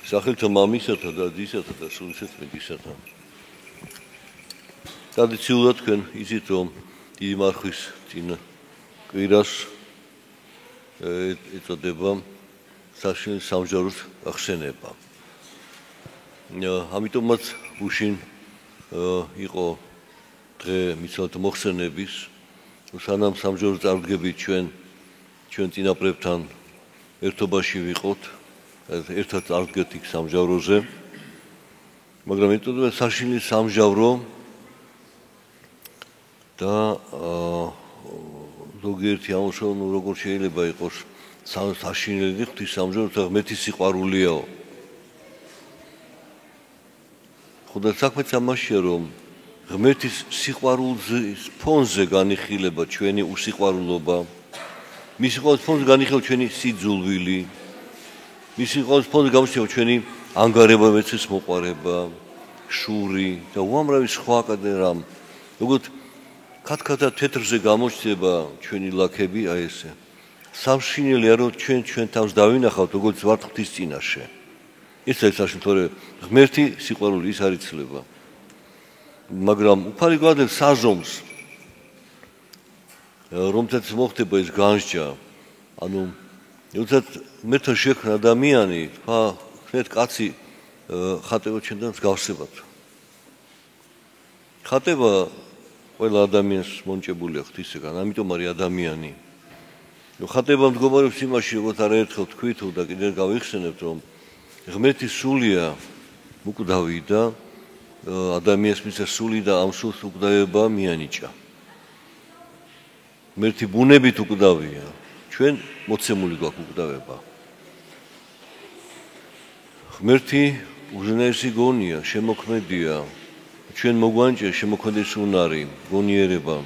სახელთა მამისათა და ძისათა და სულისწმინდისათა. ტრადიციულად თქვენ იცით რომ დიდი მარხვის წინ კვირას ეწოდება საშინელი სამჟავრო ახსენება. ამიტომაც უშინ იყო დღე მიცვალთა მოხსენების სანამ სამჟავრო წარდგებით ჩვენ წინაპრებთან ერთობაში ვიყოთ ერთად წარდგეთ იქ სამჟავროზე მაგრამ ეტყობა საშინელი სამჟავრო და ზოგიერთი ამუშავო როგორ შეიძლება იყოს საშინელი ღვთის სამჟავრო და ღმერთის სიყვარულიაო ხოდა საქმეც ამაშია რომ ღმერთის სიყვარულის ფონზე განიხილება ჩვენი უსიყვარულობა მის სიყვარულის ფონზე განიხილება ჩვენი სიძულვილი მის სიყვარულის ფონზე გამოჩნდება ჩვენი ანგარება ვეცეს მოყვარება შური და უამრავი სხვა რამ როგორც ქათქათა თეთრზე გამოჩნდება ჩვენი ლაქები აი ესე სამშინელია რომ ჩვენ თავს დავინახავთ როგორც ვართ ღვთის წინაშე ეს არის საშინელი თორე ღმერთი სიყვარული ის არ იცლება მაგრამ უფალი გვადებს საზომს რომელსაც მოხდება ეს განსჯა ანუ როდესაც ღმერთთან შექმნა ადამიანი თქვა ღმერთ კაცი ხატება ჩვენთან მსგავსებად ხატება ყველა ადამიანს მონჭებულია ღვთისგან ამიტომ არის ადამიანი ხატება მდგომარეობს იმაში როგორც არაერთხელ თქვით და კიდევ გავიხსენებთ რომ ღმერთის სულია უკვდავი და ადამიანის მისცა სული და ამ სულს უკვდავება მიანიჭა ღმერთი ბუნებით უკვდავია ჩვენ მოცემული გვაქვს უკვდავება ღმერთი უზენაესი გონია შემოქმედია ჩვენ მოგვანჭა შემოქმედის უნარი გონიერება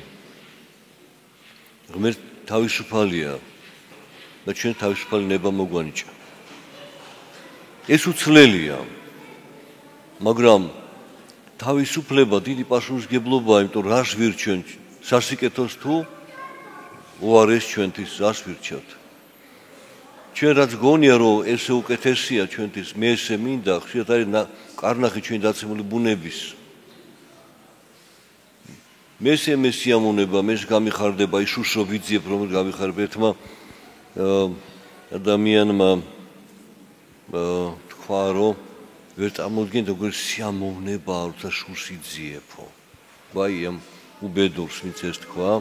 ღმერთი თავისუფალია და ჩვენ თავისუფალი ნება მოგვანჭა ეს უცვლელია მაგრამ თავისუფლება დიდი პასუხისმგებლობაა იმიტომ რას ვირჩევთ სასიკეთოს თუ უარეს ჩვენთვის რას ვირჩევთ ჩვენ რაც გონია რომ ესე უკეთესია ჩვენთვის მე ესე მინდა ხშირად არის კარნახი ჩვენი დაცემული ბუნების მე სიამოვნება მე გამიხარდება ის უშო ვიძიებ რომ გამიხარება ერთმა ადამიანმა თქვა რომ ვერ წამოდგენთ როგორ სიამოვნებაა როცა შურს იძიებო ვაი ამ უბედურს ვინც ეს თქვა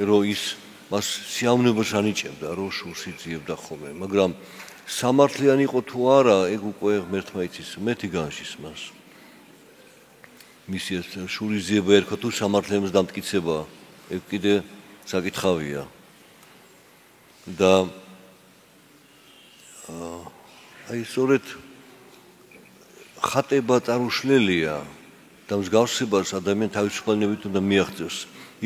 რომ ის მას სიამოვნებას ანიჭებდა რომ შურს იძიებდა ხოლმე მაგრამ სამართლიანი იყო თუ არა ეგ უკვე ღმერთმა იცის მეტი განშის მას მისი შურის ძიება ერქვა თუ სამართლიანობის დამტკიცება ეგ კიდე საკითხავია და აი სწორედ ხატება წარუშლელია და მსგავსებას ადამიანი თავისუფალნებით უნდა მიაღწევს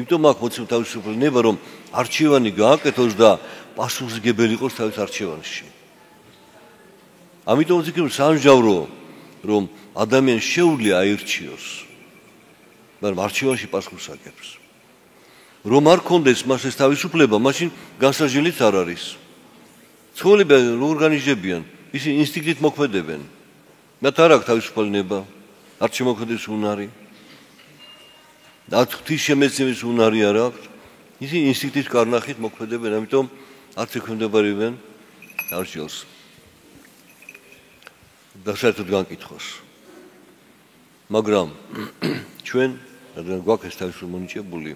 იმიტომ აქ მოცემული თავისუფალი ნება რომ არჩევანი გააკეთოს და პასუხისმგებელი იყოს თავის არჩევანში ამიტომ ვთქვი სამჟავრო რომ ადამიანს შეუძლია აირჩიოს მაგრამ არჩევანში პასუხს აკეთებს რომ არ კონდეს მას ეს თავისუფლება მაშინ განსაჯელიც არ არის ცხოველები როგორ განიჟებიან ისინი ინსტინქტით მოქმედებენ მათ არ აქვს თავისუფალი ნება არ შემოქმედეს უნარი და ღვთის შემეცნების უნარი არ აქვს ისინი ინსტინქტის კარნახით მოქმედებენ ამიტომ არც ექვემდებარებიან არჩევს და საერთოდ განკითხოს მაგრამ ჩვენ რადგან გვაქვს ეს თავისუფლება მონიჭებული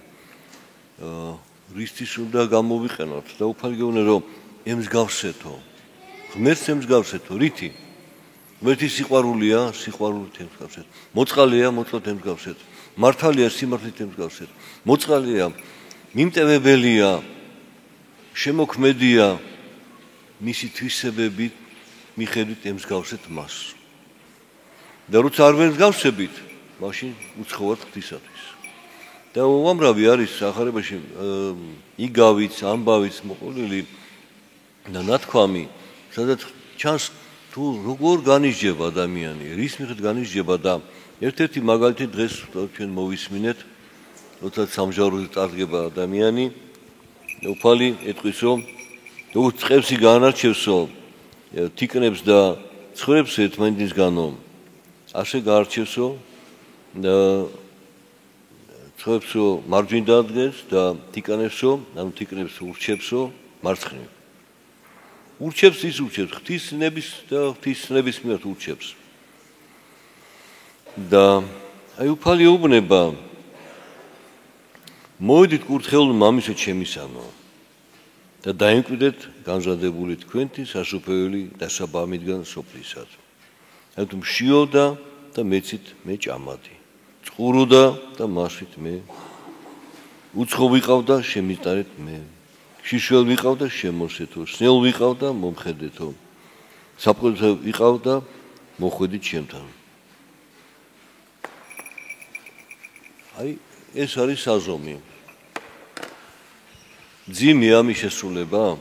რისთვის უნდა გამოვიყენოთ და უფალი გეუბნება რომ ემსგავსეთო ღმერთს ემსგავსეთო რითი ღმერთის სიყვარულია სიყვარულით ემსგავსეთ მოწყალია მოწყალით ემსგავსეთ მართალია სიმართლით ემსგავსეთ მოწყალია მიმტევებელია შემოქმედია მისი თვისებებით მიხედვით ემსგავსეთ მას და როცა არ ვემსგავსებით მაშინ უცხოად ღვთისათვის და უამრავი არის ახარებაში იგავიც ამბავიც მოყოლილი და ნათქვამი სადაც ჩანს თუ როგორ განიჟება ადამიანი რის მიხედვით განიჟება და ერთ-ერთი მაგალითი დღეს ჩვენ მოვისმინეთ როცა სამჟავროზე წარდგება ადამიანი უფალი ეტყვის რომ როგორც წყევსი გაანარჩევსო თიკნებს და ცხოვრებს ერთმანეთისგანო ასე გაარჩევსო და ცხოვრებსო მარჯვნიდან დადგეს და თიკანებსო, ანუ თიკნებს ურჩევსო მარცხნივ. ურჩევს ის ურჩევს ღვთისნების და ღვთისნების მიმართ ურჩევს. და აი უფალი ეუბნება მოვიდით კურთხეულ მამისო ჩემისანო და დაიმკვიდეთ განზადებული თქვენთი სასופველი დასაბამიდან სოფლისად. ანუ მშიოდა და მეცით მე ჭამადი. წყუროდა და მასვით მე უცხო ვიყავდა შემიტარეთ მე. შიშველ ვიყავდა შემოსეთო, სნელ ვიყავდა მომხედეთო. საფყველზე ვიყავდა მოხვედით ჩემთან. აი ეს არის საზომი. ძიმი ამის შესრულება,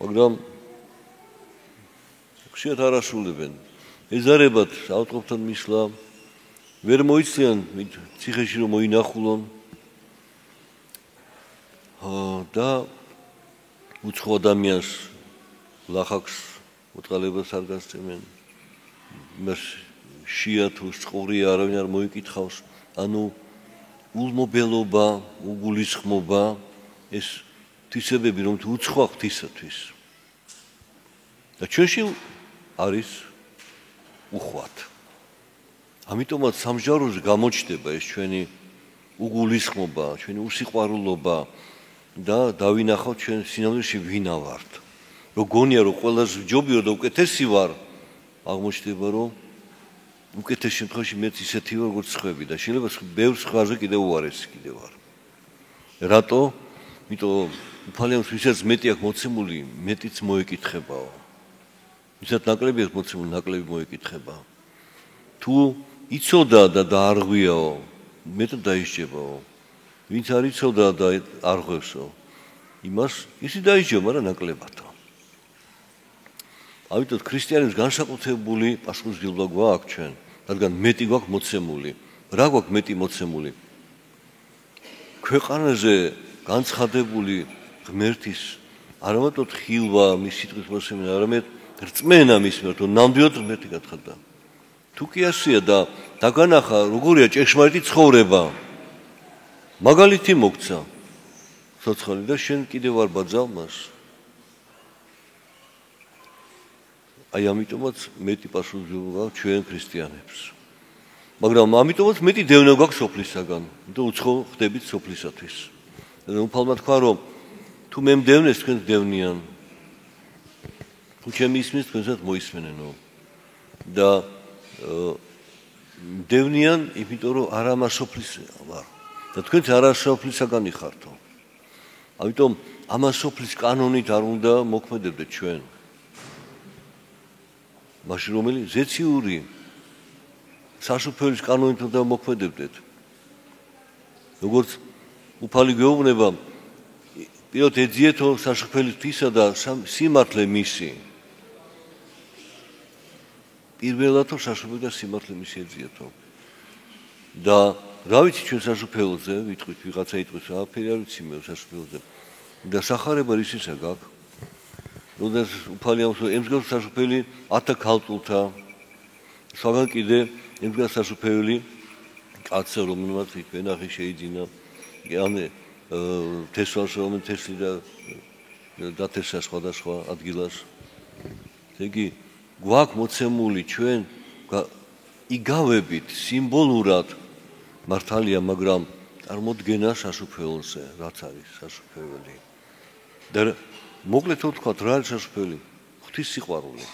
მაგრამ ხშირად არ ასრულებენ. ეზარებათ ავტყოფთან მისვლა, ვერ მოიციან ციხეში რომ მოინახულონ და უცხო ადამიანს ლახაკს უწყალებას არ გასცემენ. მას შია თუ წყურია არავინ არ მოიკითხავს. ანუ ულმობელობა, უგულისხმობა ეს თვისებები რომ თუ უცხოა ღვთისათვის. და ჩვენში არის უხვად. ამიტომაც სამჟაროზე გამოჩნდება ეს ჩვენი უგულისხმობა, ჩვენი უსიყვარულობა და დავინახავთ ჩვენ სინამდვილეში ვინა ვართ. რომ გონია რომ ყველაზე ჯობირო და უკეთესი ვარ, აღმოჩნდება რომ უკეთეს შემთხვევაში მეც ისეთი ვარ როგორც სხვები და შეიძლება ბევრ სხვაზე კიდევ უარესი კიდევ ვარ. რატო? იმიტომ უფალიანს ვისაც მეტი აქვს მოცემული, მეტიც მოეკითხებაო. ვისაც ნაკლები აქვს მოცემული, ნაკლები მოეკითხება. თუ იცოდა და დაარღვიაო, მეტად დაისჯებაო. ვინც არ იცოდა და არღვევსო, იმას ისი დაისჯება, მაგრამ ნაკლებათო. ამიტომ ქრისტიანებს განსაკუთრებული პასუხისმგებლობა გვაქვს ჩვენ, რადგან მეტი გვაქვს მოცემული. რა გვაქვს მეტი მოცემული? ქვეყანაზე განცხადებული ღმერთის არამატოდ ხილვა მის სიტყვის მოსმენა, არამედ რწმენა მის მიმართ, რომ ნამდვილად ღმერთი გაცხადდა. თუ კი ასეა და დაგანახა როგორია ჭეშმარიტი ცხოვრება, მაგალითი მოგცა ცოცხალი და შენ კიდევ არ ბაძავ მას. აი ამიტომაც მეტი პასუხისმგებლობა ჩვენ ქრისტიანებს. მაგრამ ამიტომაც მეტი დევნა გვაქვს სოფლისაგან და უცხო ხდებით სოფლისათვის. და უფალმა თქვა რომ თუ მე მდევნეს თქვენ დევნიან. თუ ჩემი ისმის თქვენსაც მოისმენენო. და დევნიან იმიტომ რომ არა მასოფლის ვარ. და თქვენც არა სოფლისაგანი ხართო. ამიტომ ამას სოფლის კანონით არ უნდა მოქმედებდეთ ჩვენ. მაშინ რომელი ზეციური სასופველის კანონით უნდა მოქმედებდეთ. როგორც უფალი გვეუბნება, პიროთ ეძიეთო სასופველის თვისა და სიმართლე მისი. პირველადო სასופველი და სიმართლე მისი ეძიეთო. და რა ვიცი ჩვენ სასופველზე, ვიტყვით ვიღაცა იტყვის, არაფერი არ ვიცი მე სასופველზე. და სახარება რისისა გაქვს? როდესაც უფალი ამბობს, ემსგავს სასופველი 10 ქალწულთა, სხვაგან კიდე ემსგავს სასופველი კაცსა, რომელმაც ვენახი შეიძინა, ან თესვას, რომელიც თესლი და დათესა სხვადასხვა ადგილას. იგი გვაქვს მოცემული ჩვენ იგავებით სიმბოლურად მართალია, მაგრამ წარმოდგენა სასופველზე, რაც არის სასופველი. და მოკლედ ვთქვათ, რა არის სასופველი? ღვთის სიყვარული.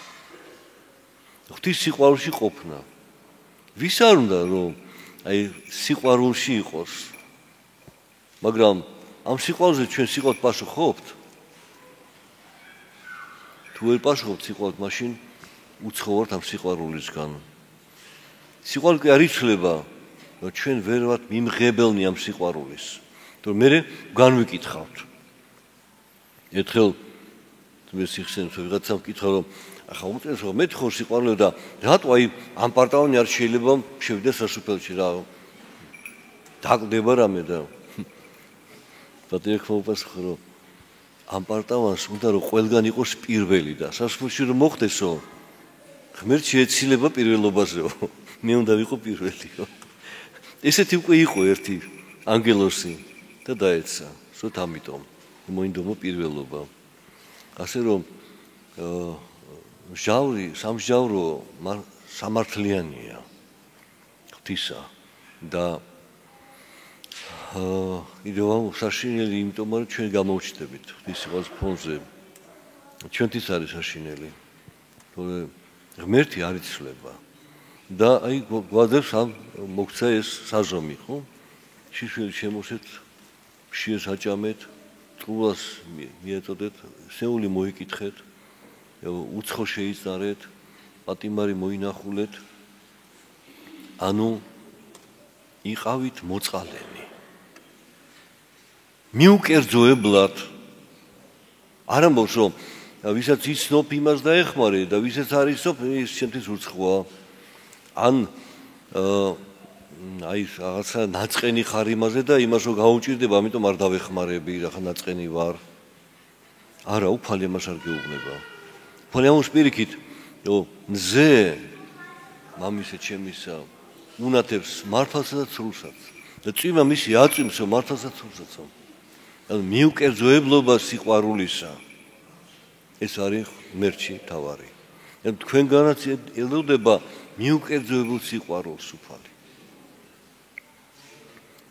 ღვთის სიყვარულში ყოფნა. ვის არ უნდა რომ აი სიყვარულში იყოს? მაგრამ ამ სიყვარულზე ჩვენ სიყვარული პასუხობთ? თუ ვერ პასუხობთ სიყვარულით, მაშინ უცხოვართ ამ სიყვარულისგან. სიყვარული კი არ იცვლება, რომ ჩვენ ვერ ვართ მიმღებელნი ამ სიყვარულის. თორემ მე განვიკითხავთ. ერთხელ მე სიხსენს ვიღაცამ ვკითხა რომ ახლა უწევს რომ მე თქო სიყვარული და რატო აი ამ პარტავანი არ შეიძლება შევიდე სასופველში რა დაკლდება რამე და პატრიარქმა უპასუხა რომ ამ პარტავანს უნდა რომ ყველგან იყოს პირველი და სასופველში რომ მოხდესო ღმერთს შეეცილება პირველობაზეო. მე უნდა ვიყო პირველიო. ესეთი უკვე იყო ერთი ანგელოსი და დაეცა. სულ ამიტომ მოინდომა პირველობა. ასე რომ ჟავრი, სამსჯავრო სამართლიანია. ღვთისა და კიდევ საშინელი, იმიტომ რომ ჩვენ გამოვჩნდებით ღვთის სიყვარულის ფონზე. ჩვენთვის არის საშინელი. თორე ღმერთი არ იცვლება. და აი გვაძლევს ამ მოგცა ეს საზომი, ხო? შიშველი შემოსეთ, შიეს აჭამეთ, წყურვას მიეწოდეთ, სეული მოიკითხეთ, უცხო შეიწყარეთ, პატიმარი მოინახულეთ. ანუ იყავით მოწყალენი. მიუკერძოებლად არ ამბობს რომ ვისაც იცნობ იმას დაეხმარე და ვისაც არ იცნობ ის შემთხვევით უცხოა. ან აი რაღაცა ნაწყენი ხარ იმაზე და იმას რომ გაუჭირდება, ამიტომ არ დავეხმარები, რაღაცა ნაწყენი ვარ. არა, უფალი ამას არ გეუბნება. უფალი ამას პირიქით, მზე მამისა ჩემისა უნათებს მართლსა და ცრულსაც და წვიმა მისი აწვიმსო მართლსა და ცრულსაცო. ანუ მიუკერძოებლობა სიყვარულისა ეს არის ღმერთში თავარი. ანუ თქვენგანაც ელოდება მიუკერძოებულ სიყვარულს უფალი.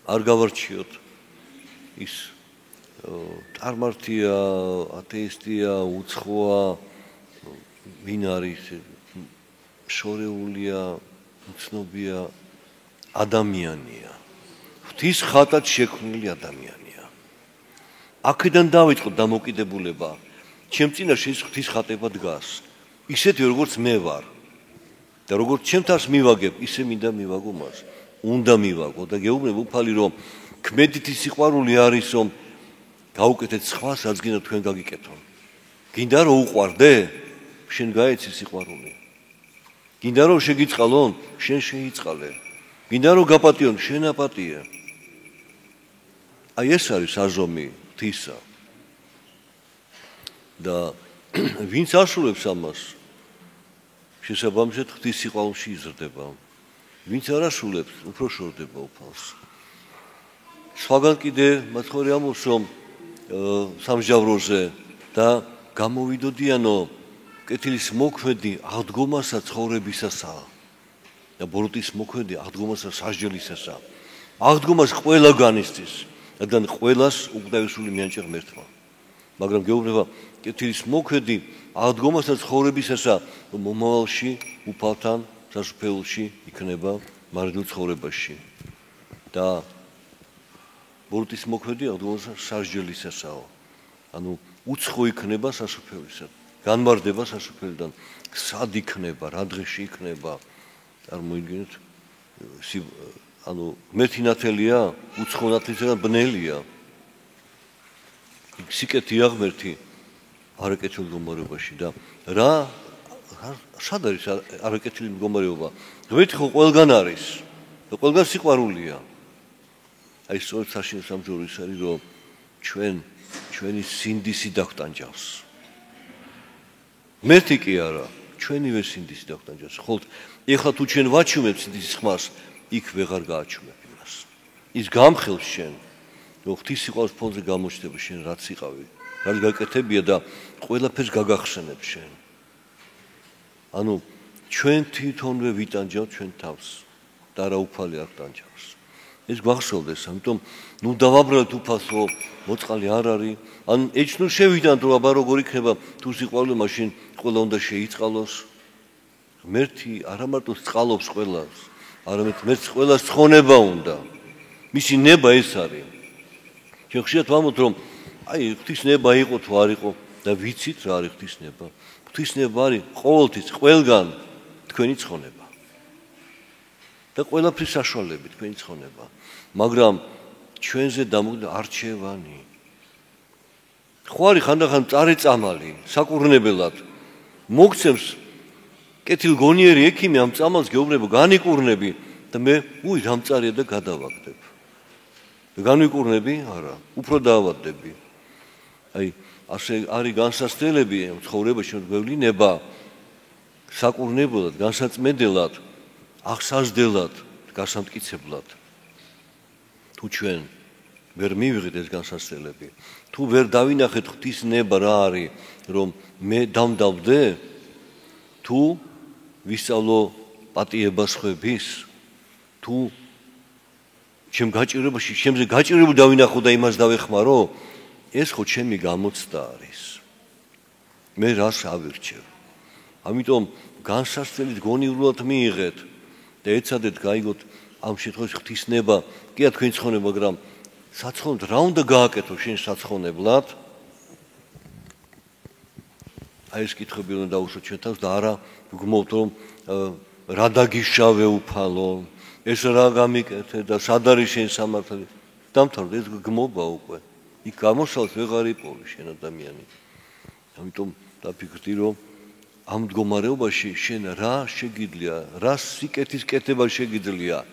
არ გავარჩიოთ ის წარმართია, ათეისტია, უცხოა, ვინ არის შორეულია, უცნობია, ადამიანია. ღვთის ხატად შექმნილი ადამიანია. აქედან დავიწყოთ დამოკიდებულება. ჩემ წინაშე ის ღვთის ხატება დგას. ისეთი როგორც მე ვარ. და როგორც ჩემთანს მივაგებ, ისე მინდა მივაგო მას. უნდა მივაგო და გეუბნებ უფალი რომ ქმედითი სიყვარული არის რომ გაუკეთეთ სხვას, რაც გინდა თქვენ გაგიკეთონ. გინდა რომ უყვარდე? შენ გაეცი სიყვარული. გინდა რომ შეგიწყალონ? შენ შეიწყალე. გინდა რომ გაპატიონ? შენ აპატიე. აი ეს არის საზომი ღვთისა. და ვინც ასრულებს ამას, შესაბამისად ღვთის სიყვარულში იზრდება. ვინც არ ასრულებს, უფრო შორდება უფალს. სხვაგან კიდე მათქარი ამბობს რომ სამსჯავროზე და გამოვიდოდიანო კეთილის მოქმედი აღდგომასა ცხოვრებისასა და ბოროტის მოქმედი აღდგომასა სასჯელისასა. აღდგომას ყველა განიცდის, რადგან ყველას უკდავესული მიანჭა ღმერთმა. მაგრამ გეუბნება კეთილის მოქმედი აღდგომასა ცხოვრებისასა მომავალში უფალთან სასუფეველში იქნება მარადულ ცხოვრებაში. და ბოროტის მოქმედი აღდგომასა სასჯელისასაო. ანუ უცხო იქნება სასუფეველისად. განმარდება სასუფეველიდან. სად იქნება, რა დღეში იქნება? წარმოიდგინეთ, ანუ ღმერთი ნათელია, უცხო ნათლისგან ბნელია. სიკეთეა ღმერთი არაკეთილ მდგომარეობაში და რა სად არის არაკეთილი მდგომარეობა? ღმერთი ხო ყველგან არის და ყველგან სიყვარულია. აი სწორედ საშინელ სამსჯავრო ის არის რომ ჩვენი სინდისი დაგტანჯავს. ღმერთი კი არა, ჩვენივე სინდისი დაგტანჯავს. ხოლო ეხლა თუ ჩვენ ვაჩვენებთ სინდისის ხმას, იქ ვეღარ გააჩვენებ იმას. ის გამხელს შენ, რომ ღვთის სიყვარულის ფონზე გამოჩნდება შენ რაც იყავი, რაც გაკეთებია და ყველაფერს გაგახსენებ შენ. ანუ ჩვენ თვითონვე ვიტანჯავთ ჩვენ თავს და რა უფალი არ ტანჯავს. ეს გვახსოვდეს, ამიტომ ნუ დავაბრალეთ უფალს, რომ მოწყალი არ არის. ან ეჩნუ შევიდანთ, რომ აბა როგორ იქნება თუ სიყვარული მაშინ ყველა უნდა შეიწყალოს. ღმერთი არა მარტო წყალობს ყველას, არამედ ღმერთს ყველას ცხონება უნდა. მისი ნება ეს არის. ჩვენ ხშირად ვამბობთ, რომ აი ღვთის ნება იყო თუ არ იყო და ვიცით რა არის ღვთის ნება. ღვთის ნება არის ყოველთვის ყველგან თქვენი ცხონება. და ყველაფრის საშუალებით თქვენი ცხონება. მაგრამ ჩვენზე დამოკიდებული არჩევანი. ხო არის ხანდახან წარეწამალი, საკურნებელად მოგცემს კეთილ გონიერი ექიმი ამ წამალს გეუბნება განიკურნები და მე რამწარია და გადავაგდებ. განვიკურნები? არა, უფრო დაავადდები. აი ასე არის განსასწრებელი ცხოვრებაში გვევლინება საკურნებელად, განსაწმედელად, აღსაზრდელად, გასამტკიცებლად. თუ ჩვენ ვერ მივიღეთ ეს განსასწრებელი, თუ ვერ დავინახეთ ღვთის ნება რა არის, რომ მე დამდაბდე, თუ ვისწავლო პატიებას ხვების, თუ ჩემ გაჭირებაში, ჩემზე გაჭირებული დავინახო და იმას დავეხმარო, ეს ხო ჩემი გამოცდა არის. მე რას ავირჩევ? ამიტომ განსასწრებით გონივრულად მიიღეთ და ეცადეთ გაიგოთ ამ შემთხვევაში ღვთისნება, კია თქვენ ცხონება, მაგრამ საცხოვნად რა უნდა გააკეთო შენ საცხოვნებლად? აი ეს კითხვები უნდა დაუშვოთ ჩვენ თავს და არა ვგმობთ რომ რა დაგიშავე უფალო, ეს რა გამიკეთე და სად არის შენ სამართალი? დამთავრდა ეს გმობა უკვე. იქ გამოსალს ვეღარ იპოვე შენ ადამიანი. ამიტომ დაფიქრდი რომ ამ მდგომარეობაში შენ რა შეგიძლია, რა სიკეთის კეთება შეგიძლია,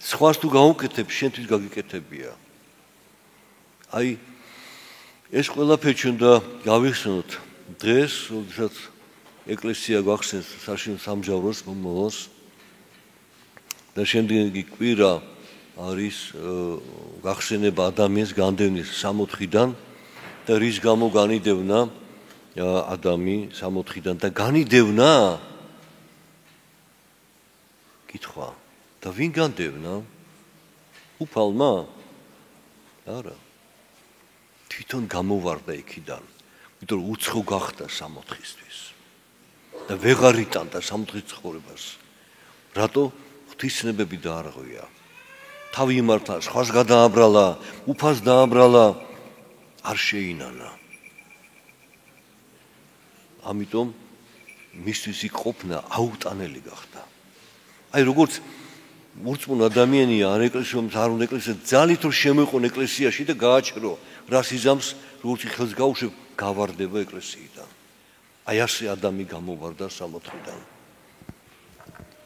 სხვას თუ გაუკეთებ, შენთვის გაგიკეთებია. აი ეს ყველაფერი ჩვენ და გავიხსენოთ დღეს, როდესაც ეკლესია გვახსენს საშინო სამჟავროს მომავალს და შემდეგი კვირა არის გახსენება ადამიანის განდევნის 64-დან და რის გამო განიდევნა ადამი 64-დან და განიდევნა კითხვა და ვინ განდევნა? უფალმა? არა. თვითონ გამოვარდა იქიდან, იმიტომ რომ უცხო გახდა 64-ისთვის და ვეღარ იტანდა 64-ის ცხოვრებას. რატო? ღვთისნებები დაარღვია. თავი იმართა, სხვას გადააბრალა, უფალს დააბრალა, არ შეინანა. ამიტომ მისთვის იქ ყოფნა აუტანელი გახდა. აი როგორც ურწმუნო ადამიანია არ ეკლესიას არ უნდა ეკლესია ძალით რომ შემოიყონ ეკლესიაში და გააჩრო რა სიზამს როგორც ხელს გაუშვებ გავარდება ეკლესიიდან. აი ასე ადამი გამოვარდა 64-დან.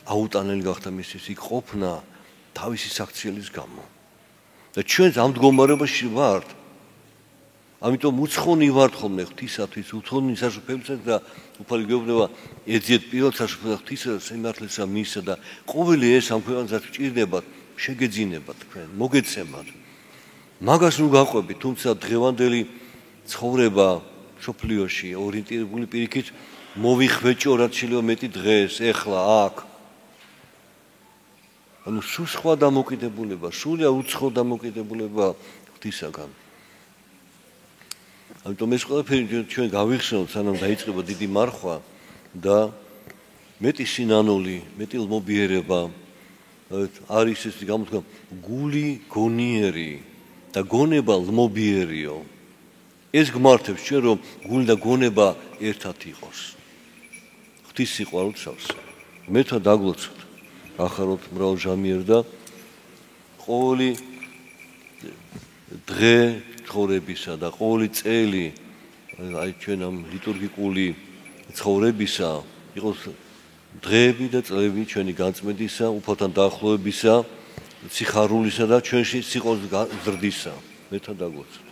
აუტანელი გახდა მისთვის იქ ყოფნა თავისი საქციელის გამო. და ჩვენ ამ მდგომარეობაში ვართ. ამიტომ უცხონი ვართ ხოლმე ღვთისათვის, უცხონი სასופელსაც და უფალი გვეუბნება ეძიეთ პირველ სასופელს ღვთისა სიმართლესა მისსა და ყოველი ეს ამ ქვეყანასაც ჭირდებათ, შეგეძინებათ თქვენ, მოგეცემათ. მაგას ნუ გაყვებით, თუმცა დღევანდელი ცხოვრება სოფლიოში ორიენტირებული პირიქით მოვიხვეჭო რაც შეიძლება მეტი დღეს, ეხლა აქ. ანუ სულ სხვა დამოკიდებულება, სულია უცხო დამოკიდებულება ღვთისაგან. ამიტომ ეს ყველაფერი ჩვენ გავიხსენოთ, სანამ დაიწყება დიდი მარხვა და მეტი სინანული, მეტი ლმობიერება არის ეს გამოთქვა გული გონიერი და გონება ლმობიერიო. ეს გმართებს ჩვენ რომ გული და გონება ერთად იყოს. ღვთის სიყვარულით სავსე. მეთქვა დაგლოცოთ. ახაროთ მრავალჟამიერ და ყოველი დღე ცხოვრებისა და ყოველი წელი აი ჩვენ ამ ლიტურგიკული ცხოვრებისა იყოს დღეები და წლები ჩვენი განწმენდისა, უფალთან დაახლოებისა, სიხარულისა და ჩვენში სიყოს ზრდისა. მეთქვა დაგლოცოთ.